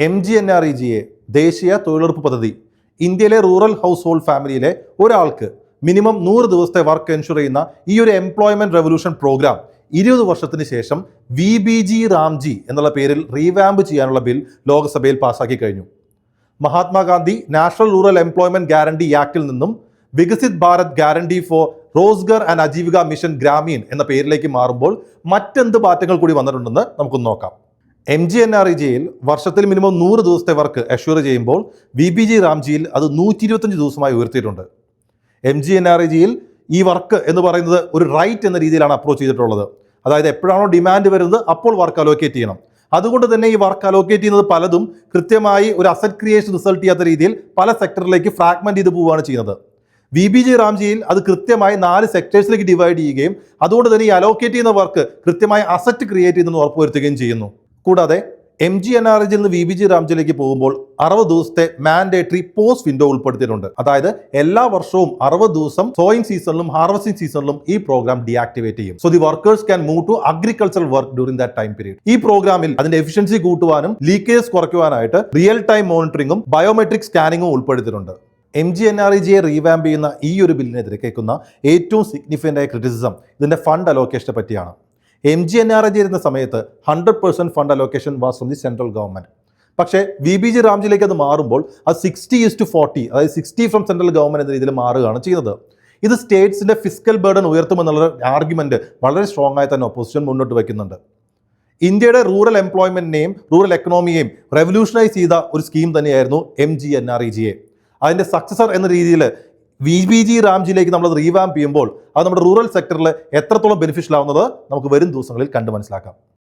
MGNREGA ദേശീയ തൊഴിലുറപ്പ് പദ്ധതി ഇന്ത്യയിലെ റൂറൽ ഹൗസ് ഹോൾഡ് ഫാമിലിയിലെ ഒരാൾക്ക് മിനിമം 100 ദിവസത്തെ വർക്ക് എൻഷുർ ചെയ്യുന്ന ഈ ഒരു എംപ്ലോയ്മെന്റ് റെവല്യൂഷൻ പ്രോഗ്രാം 20 വർഷത്തിന് ശേഷം VBG റാംജി എന്നുള്ള പേരിൽ റീവാമ്പ് ചെയ്യാനുള്ള ബിൽ ലോക്സഭയിൽ പാസാക്കി കഴിഞ്ഞു. Mahatma Gandhi national rural employment guarantee ആക്ടിൽ നിന്നും Viksit Bharat guarantee for Rozgar and Ajeevika mission Gramin എന്ന പേരിലേക്ക് മാറുമ്പോൾ മറ്റെന്ത് മാറ്റങ്ങൾ കൂടി വന്നിട്ടുണ്ടെന്ന് നമുക്കൊന്ന് നോക്കാം. MGNREGയിൽ വർഷത്തിൽ മിനിമം 100 ദിവസത്തെ വർക്ക് അഷ്യൂർ ചെയ്യുമ്പോൾ VBG റാംജിയിൽ അത് 125 ദിവസമായി ഉയർത്തിയിട്ടുണ്ട്. MGNREGയിൽ ഈ വർക്ക് എന്ന് പറയുന്നത് ഒരു റൈറ്റ് എന്ന രീതിയിലാണ് അപ്രോച്ച് ചെയ്തിട്ടുള്ളത്. അതായത് എപ്പോഴാണോ ഡിമാൻഡ് വരുന്നത് അപ്പോൾ വർക്ക് അലോക്കേറ്റ് ചെയ്യണം. അതുകൊണ്ട് തന്നെ ഈ വർക്ക് അലോക്കേറ്റ് ചെയ്യുന്നത് പലതും കൃത്യമായി ഒരു അസറ്റ് ക്രിയേഷൻ റിസൾട്ട് ചെയ്യാത്ത രീതിയിൽ പല സെക്ടറിലേക്ക് ഫ്രാഗ്മെന്റ് ചെയ്ത് പോവുകയാണ് ചെയ്യുന്നത്. VBG റാംജിയിൽ അത് കൃത്യമായി 4 സെക്ടേഴ്സിലേക്ക് ഡിവൈഡ് ചെയ്യുകയും അതുകൊണ്ട് തന്നെ ഈ അലോക്കേറ്റ് ചെയ്യുന്ന വർക്ക് കൃത്യമായി അസറ്റ് ക്രിയേറ്റ് ചെയ്യുന്നത് ഉറപ്പുവരുത്തുകയും ചെയ്യുന്നു. കൂടാതെ MGNREGയിൽ നിന്ന് VBG റാംജിയിലേക്ക് പോകുമ്പോൾ 60 ദിവസത്തെ മാൻഡേറ്ററി പോസ്റ്റ് വിൻഡോ ഉൾപ്പെടുത്തിയിട്ടുണ്ട്. അതായത് എല്ലാ വർഷവും 60 ദിവസം സോയിങ് സീസണിലും ഹാർവസ്റ്റിംഗ് സീസണിലും ഈ പ്രോഗ്രാം ഡീആക്ടിവേറ്റ് ചെയ്യും. So the workers can move to agricultural work during that time period. ഈ പ്രോഗ്രാമിൽ അതിന്റെ എഫിഷ്യൻസി കൂട്ടുവാനും ലീക്കേജ് കുറയ്ക്കുവാനായിട്ട് റിയൽ ടൈം മോണിറ്ററിംഗും ബയോമെട്രിക് സ്കാനിങ്ങും ഉൾപ്പെടുത്തിയിട്ടുണ്ട്. MGNREGയെ റീവാമ്പ് ചെയ്യുന്ന ഈ ഒരു ബില്ലിനെതിരെ കേൾക്കുന്ന ഏറ്റവും സിഗ്നിഫിക്കൻ്റ് ആയ ക്രിറ്റിസിസം ഇതിന്റെ ഫണ്ട് അലോക്കേഷനെ പറ്റിയാണ്. MGNREG ഇരുന്ന സമയത്ത് 100% fund allocation was from the central government. പക്ഷേ VBG റാംജിയിലേക്ക് അത് മാറുമ്പോൾ അത് 60:40, അതായത് 60 ഫ്രം സെൻട്രൽ ഗവൺമെന്റ് എന്ന രീതിയിൽ മാറുകയാണ് ചെയ്യുന്നത്. ഇത് സ്റ്റേറ്റ്സിന്റെ ഫിസ്ക്കൽ ബർഡൻ ഉയർത്തുമെന്നുള്ള ആർഗ്യുമെന്റ് വളരെ സ്ട്രോങ് ആയി തന്നെ ഒപ്പോസിഷൻ മുന്നോട്ട് വയ്ക്കുന്നുണ്ട്. ഇന്ത്യയുടെ റൂറൽ എംപ്ലോയ്മെന്റിനെയും റൂറൽ എക്കണോമിയെയും റെവല്യൂഷനൈസ് ചെയ്ത ഒരു സ്കീം തന്നെയായിരുന്നു MGNREGA. അതിന്റെ സക്സസർ എന്ന രീതിയിൽ VBG റാംജിയിലേക്ക് നമ്മൾ റീവാമ്പ് ചെയ്യുമ്പോൾ അത് നമ്മുടെ റൂറൽ സെക്ടറിൽ എത്രത്തോളം ബെനിഫിഷ്യൽ ആവുന്നത് നമുക്ക് വരും ദിവസങ്ങളിൽ കണ്ടു മനസ്സിലാക്കാം.